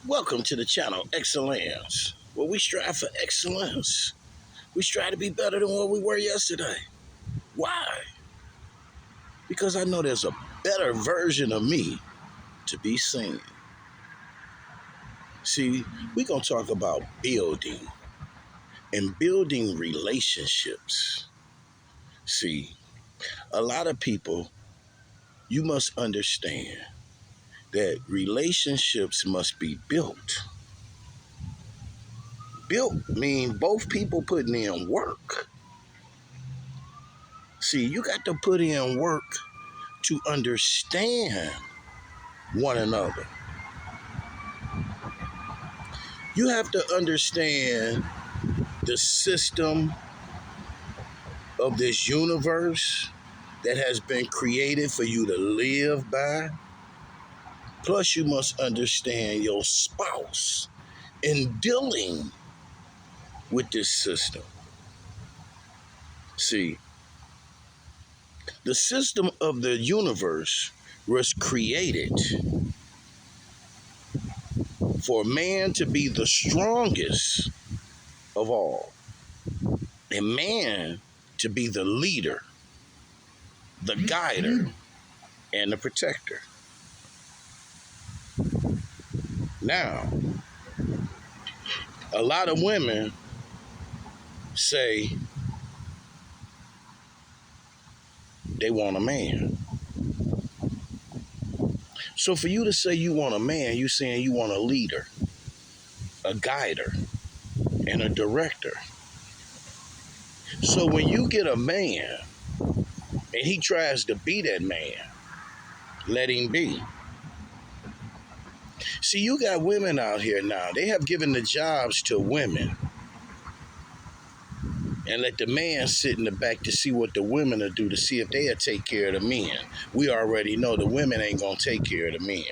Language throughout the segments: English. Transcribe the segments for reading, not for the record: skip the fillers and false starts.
Welcome to the channel Excellence, where we strive for excellence. We strive to be better than what we were yesterday. Why? Because I know there's a better version of me to be seen. See, we're going to talk about building and building relationships. See, a lot of people, you must understand that relationships must be built. Built mean both people putting in work. See, you got to put in work to understand one another. You have to understand the system of this universe that has been created for you to live by. Plus, you must understand your spouse in dealing with this system. See, the system of the universe was created for man to be the strongest of all, and man to be the leader, the guider, and the protector. Now, a lot of women say they want a man. So for you to say you want a man, you're saying you want a leader, a guider, and a director. So when you get a man and he tries to be that man, let him be. See, you got women out here now. They have given the jobs to women and let the man sit in the back to see what the women will do, to see if they'll take care of the men. We already know the women ain't going to take care of the men.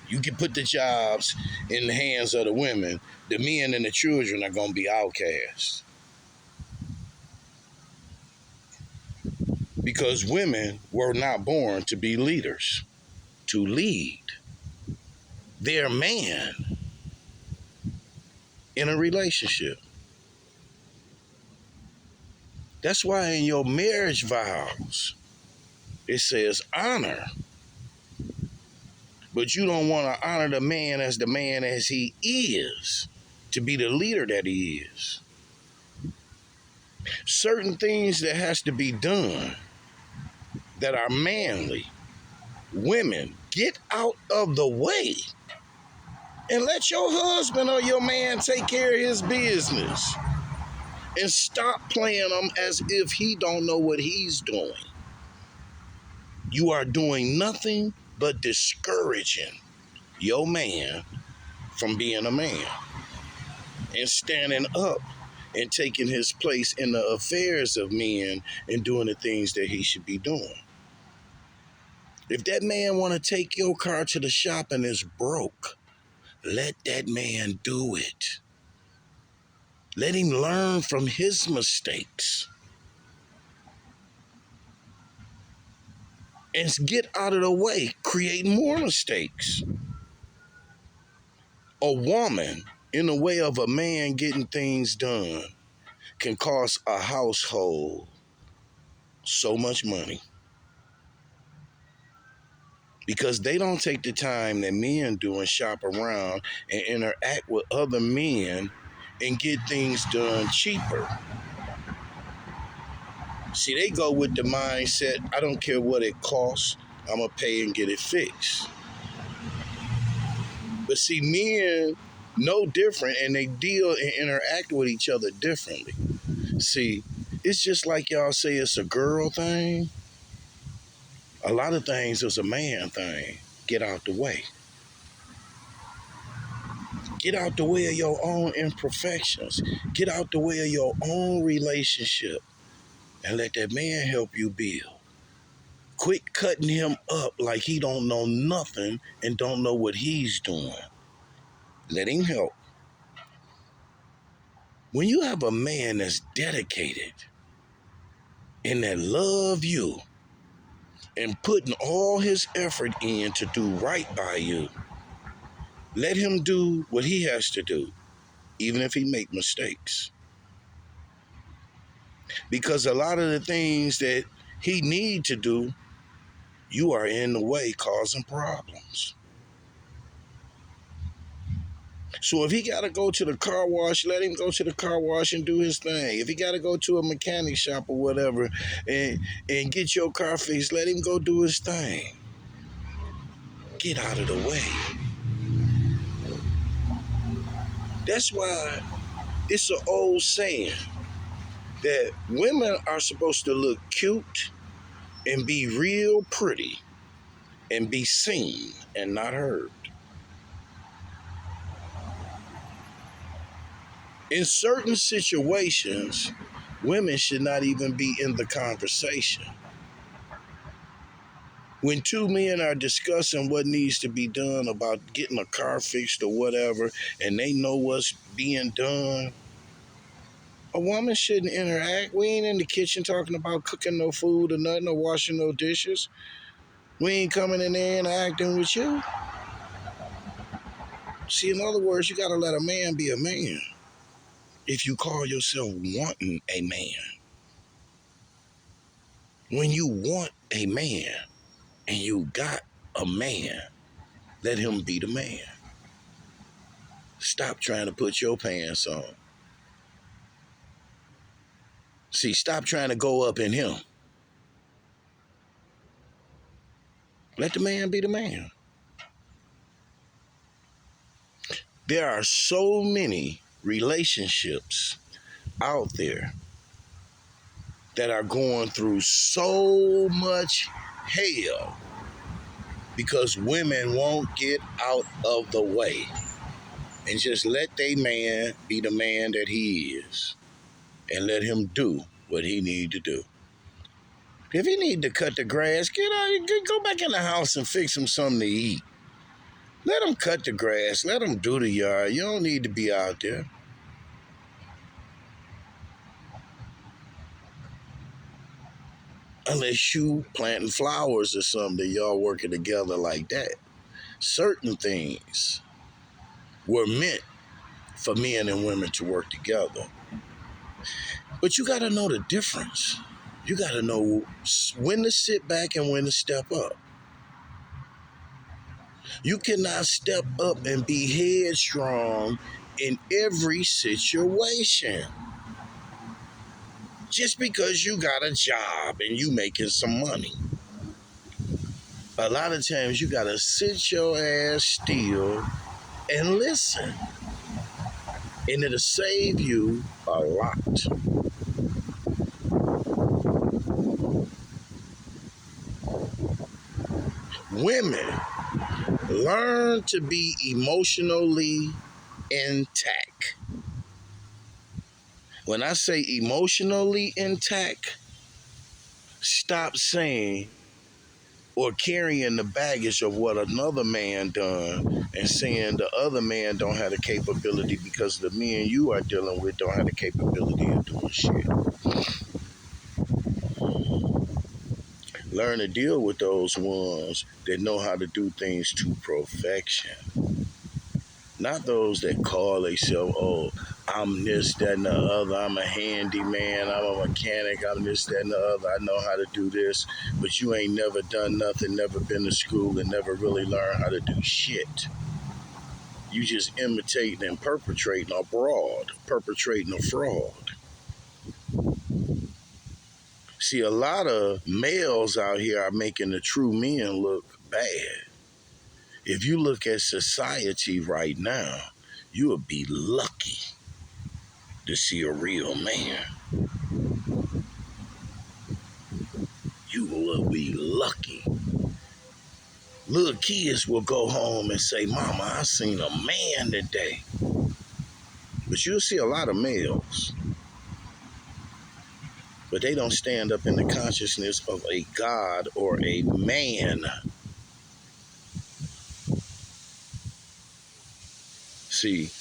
You can put the jobs in the hands of the women. The men and the children are going to be outcasts. Because women were not born to be leaders, to lead their man in a relationship. That's why in your marriage vows, it says honor. But you don't want to honor the man as he is, to be the leader that he is. Certain things that has to be done that are manly. Women, get out of the way and let your husband or your man take care of his business. And stop playing him as if he don't know what he's doing. You are doing nothing but discouraging your man from being a man and standing up and taking his place in the affairs of men and doing the things that he should be doing. If that man want to take your car to the shop and it's broke, let that man do it. Let him learn from his mistakes. And get out of the way, create more mistakes. A woman in the way of a man getting things done can cost a household so much money. Because they don't take the time that men do and shop around and interact with other men and get things done cheaper. See, they go with the mindset, I don't care what it costs, I'm going to pay and get it fixed. But see, men know different and they deal and interact with each other differently. See, it's just like y'all say it's a girl thing. A lot of things is a man thing. Get out the way. Get out the way of your own imperfections. Get out the way of your own relationship and let that man help you build. Quit cutting him up like he don't know nothing and don't know what he's doing. Let him help. When you have a man that's dedicated and that love you and putting all his effort in to do right by you, Let him do what he has to do, even if he make mistakes. Because a lot of the things that he need to do, you are in the way causing problems. So if he got to go to the car wash, let him go to the car wash and do his thing. If he got to go to a mechanic shop or whatever and get your car fixed, let him go do his thing. Get out of the way. That's why it's an old saying that women are supposed to look cute and be real pretty and be seen and not heard. In certain situations, women should not even be in the conversation. When two men are discussing what needs to be done about getting a car fixed or whatever, and they know what's being done, a woman shouldn't interact. We ain't in the kitchen talking about cooking no food or nothing or washing no dishes. We ain't coming in there interacting with you. See, in other words, you gotta let a man be a man. If you call yourself wanting a man, when you want a man and you got a man, let him be the man. Stop trying to put your pants on. See, stop trying to go up in him. Let the man be the man. There are so many relationships out there that are going through so much hell because women won't get out of the way and just let their man be the man that he is and let him do what he need to do. If he need to cut the grass, go back in the house and fix him something to eat. Let him cut the grass. Let him do the yard. You don't need to be out there. Unless you planting flowers or something, y'all working together like that. Certain things were meant for men and women to work together. But you got to know the difference. You got to know when to sit back and when to step up. You cannot step up and be headstrong in every situation. Just because you got a job and you making some money. A lot of times you got to sit your ass still and listen. And it'll save you a lot. Women, learn to be emotionally intact. When I say emotionally intact, stop saying or carrying the baggage of what another man done and saying the other man don't have the capability because the men you are dealing with don't have the capability of doing shit. Learn to deal with those ones that know how to do things to perfection. Not those that call themselves, oh, I'm this, that, and the other. I'm a handyman. I'm a mechanic. I'm this, that, and the other. I know how to do this. But you ain't never done nothing, never been to school, and never really learned how to do shit. You just imitating and perpetrating a fraud. See, a lot of males out here are making the true men look bad. If you look at society right now, you would be lucky to see a real man. You will be lucky. Little kids will go home and say, Mama, I seen a man today. But you'll see a lot of males. But they don't stand up in the consciousness of a God or a man. See,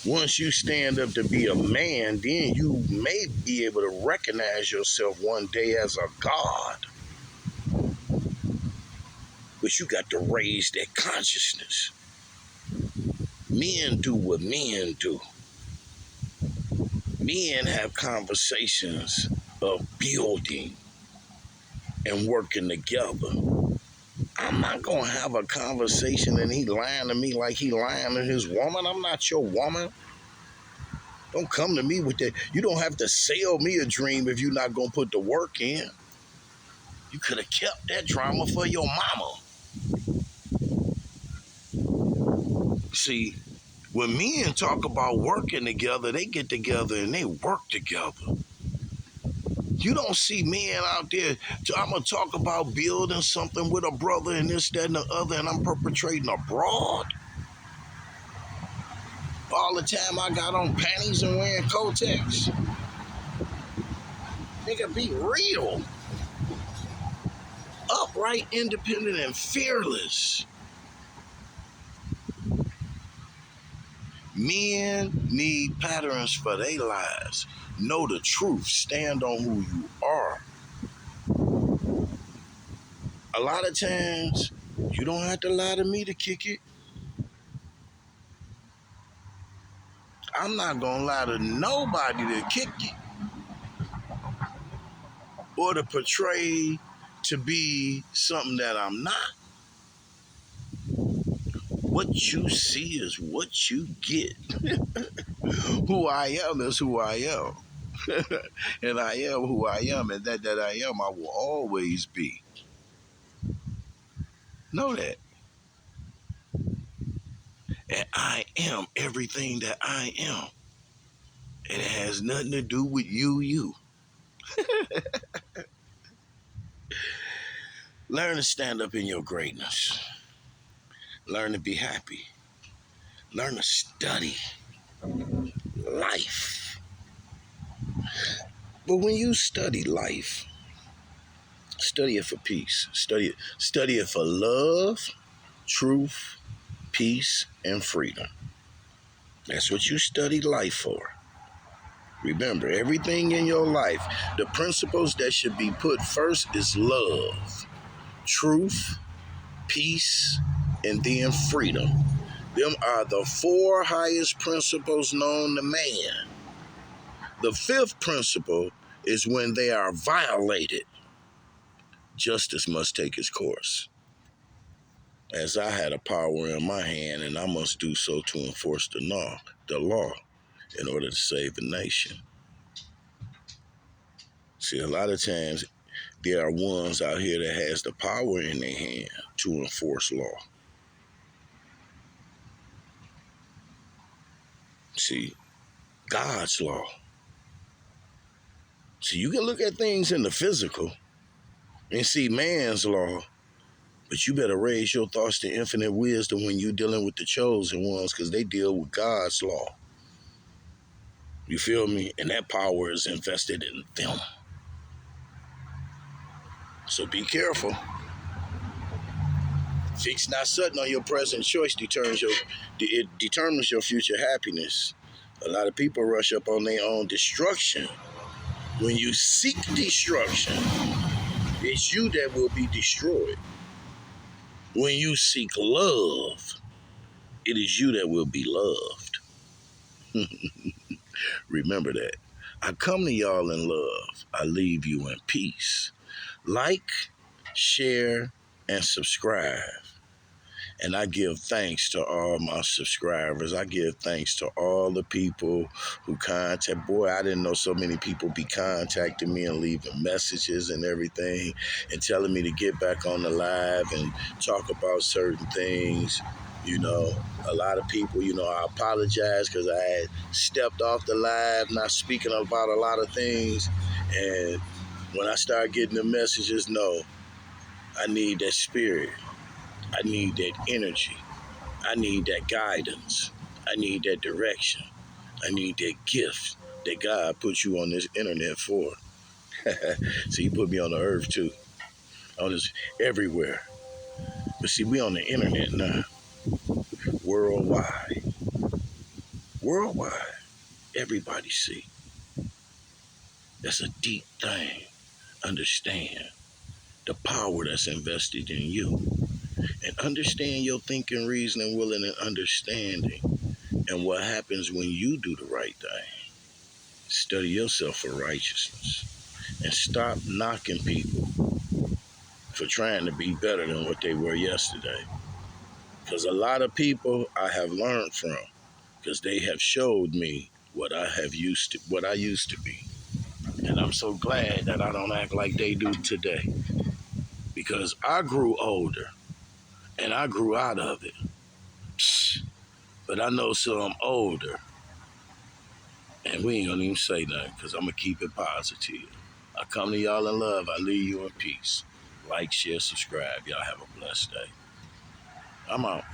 once you stand up to be a man, then you may be able to recognize yourself one day as a God. But you got to raise that consciousness. Men do what men do. Men have conversations of building and working together. I'm not gonna have a conversation and he lying to me like he lying to his woman. I'm not your woman. Don't come to me with that. You don't have to sell me a dream if you're not gonna put the work in. You could have kept that drama for your mama. See, when men talk about working together, they get together and they work together. You don't see men out there. I'm gonna talk about building something with a brother and this, that, and the other, and I'm perpetrating abroad. All the time I got on panties and wearing Kotex. Nigga, be real. Upright, independent, and fearless. Men need patterns for their lives. Know the truth. Stand on who you are. A lot of times, you don't have to lie to me to kick it. I'm not gonna lie to nobody to kick it or to portray to be something that I'm not. What you see is what you get. Who I am is who I am. And I am who I am, and that I am, I will always be. Know that. And I am everything that I am. And it has nothing to do with you. Learn to stand up in your greatness. Learn to be happy. Learn to study life. But when you study life, study it for peace. Study it for love, truth, peace, and freedom. That's what you study life for. Remember, everything in your life, the principles that should be put first is love, truth, peace, and then freedom. Them are the four highest principles known to man. The fifth principle is when they are violated, justice must take its course. As I had a power in my hand, and I must do so to enforce the law in order to save the nation. See, a lot of times there are ones out here that has the power in their hand to enforce law. See, God's law. See, you can look at things in the physical and see man's law, but you better raise your thoughts to infinite wisdom when you're dealing with the chosen ones, because they deal with God's law. You feel me? And that power is invested in them. So be careful. Fix not sudden on your present choice it determines your future happiness. A lot of people rush up on their own destruction. When you seek destruction, it's you that will be destroyed. When you seek love, it is you that will be loved. Remember that. I come to y'all in love. I leave you in peace. Like, share, and subscribe. And I give thanks to all my subscribers. I give thanks to all the people who contact. Boy, I didn't know so many people be contacting me and leaving messages and everything and telling me to get back on the live and talk about certain things. You know, a lot of people, I apologize because I had stepped off the live, not speaking about a lot of things. And when I start getting the messages, no, I need that spirit. I need that energy. I need that guidance. I need that direction. I need that gift that God put you on this internet for. So he put me on the earth too. On this everywhere. But see, we on the internet now. Worldwide. Worldwide. Everybody see. That's a deep thing. Understand the power that's invested in you. And understand your thinking, reasoning, willing, and understanding. And what happens when you do the right thing. Study yourself for righteousness. And stop knocking people for trying to be better than what they were yesterday. Because a lot of people I have learned from, because they have showed me what I used to be. And I'm so glad that I don't act like they do today. Because I grew older and I grew out of it. But I know some older, and we ain't gonna even say nothing because I'm gonna keep it positive. I come to y'all in love. I leave you in peace. Like, share, subscribe. Y'all have a blessed day. I'm out.